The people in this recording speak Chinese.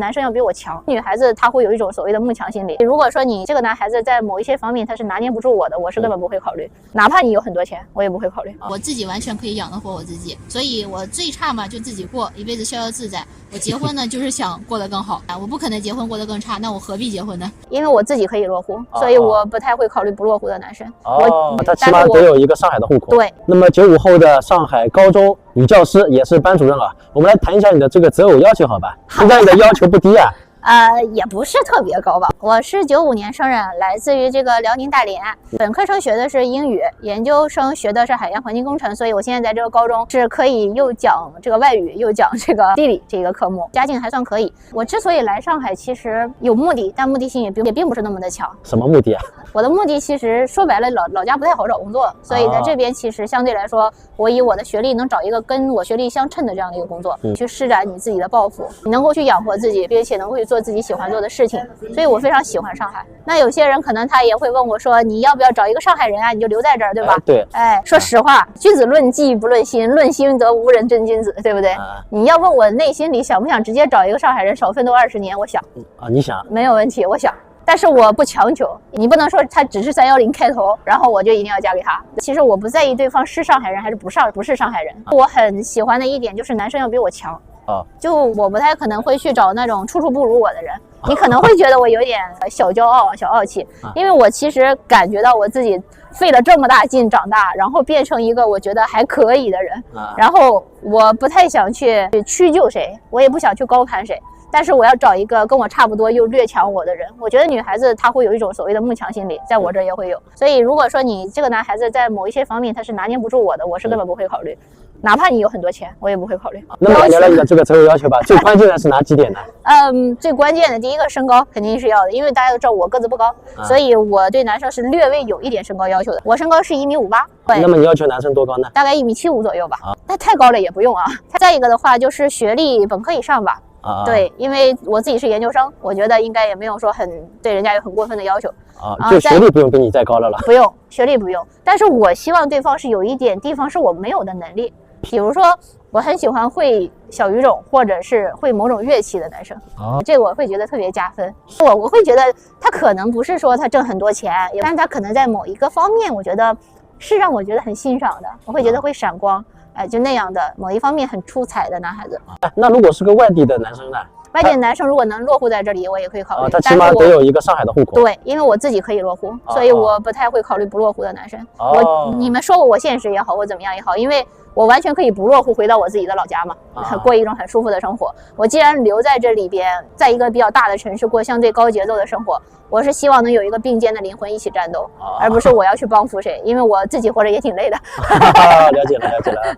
男生要比我强。女孩子她会有一种所谓的慕强心理。如果说你这个男孩子在某一些方面他是拿捏不住我的，我是根本不会考虑，哪怕你有很多钱，我也不会考虑。我自己完全可以养得活我自己，所以我最差嘛就自己过，一辈子逍遥自在。我结婚呢就是想过得更好啊，我不可能结婚过得更差，那我何必结婚呢？因为我自己可以落户，所以我不太会考虑不落户的男生。他起码得有一个上海的户口。对。那么95后的上海高中女教师，也是班主任啊，我们来谈一下你的这个择偶要求，好吧？现在你的要求不低啊。也不是特别高吧。我是95年生人，来自于这个辽宁大连，本科生学的是英语，研究生学的是海洋环境工程，所以我现在在这个高中是可以又讲这个外语，又讲这个地理这个科目，家境还算可以。我之所以来上海，其实有目的，但目的性也并不是那么的强。什么目的啊？我的目的其实说白了，老家不太好找工作，所以在这边其实相对来说，我以我的学历能找一个跟我学历相称的这样的一个工作，去施展你自己的抱负，你能够去养活自己，并且能够去做自己喜欢做的事情，所以我非常喜欢上海。那有些人可能他也会问我说，你要不要找一个上海人啊？你就留在这儿，对吧？对。说实话，君子论迹不论心，论心则无人真君子，对不对？你要问我内心里想不想直接找一个上海人少奋斗20年，我想你想没有问题，我想。但是我不强求，你不能说他只是310开头，然后我就一定要嫁给他。其实我不在意对方是上海人还是不是上海人，我很喜欢的一点就是男生要比我强。就我不太可能会去找那种处处不如我的人。你可能会觉得我有点小骄傲、小傲气，因为我其实感觉到我自己费了这么大劲长大，然后变成一个我觉得还可以的人，然后我不太想去屈就谁，我也不想去高攀谁。但是我要找一个跟我差不多又略强我的人。我觉得女孩子她会有一种所谓的慕强心理，在我这儿也会有。所以如果说你这个男孩子在某一些方面他是拿捏不住我的，我是根本不会考虑，哪怕你有很多钱，我也不会考虑。那么来聊聊你的这个择偶要求吧。最关键的是哪几点呢？最关键的第一个身高肯定是要的，因为大家都知道我个子不高，所以我对男生是略微有一点身高要求的。我身高是1.58米。那么你要求男生多高呢？大概1.75米左右吧。那太高了也不用啊。再一个的话就是学历本科以上吧。对，因为我自己是研究生，我觉得应该也没有说对人家有很过分的要求。就学历不用比你再高了。不用，学历不用，但是我希望对方是有一点地方是我没有的能力，比如说我很喜欢会小语种或者是会某种乐器的男生，这个我会觉得特别加分。我会觉得他可能不是说他挣很多钱，但他可能在某一个方面，我觉得是让我觉得很欣赏的，我会觉得会闪光。就那样的某一方面很出彩的男孩子。那如果是个外地的男生呢？外地的男生如果能落户在这里，我也可以考虑。他起码得有一个上海的户口。对，因为我自己可以落户，所以我不太会考虑不落户的男生。你们说我现实也好，我怎么样也好，因为我完全可以不落户，回到我自己的老家嘛，过一种很舒服的生活。我既然留在这里边，在一个比较大的城市过相对高节奏的生活，我是希望能有一个并肩的灵魂一起战斗，而不是我要去帮扶谁，因为我自己活着也挺累的。了解了。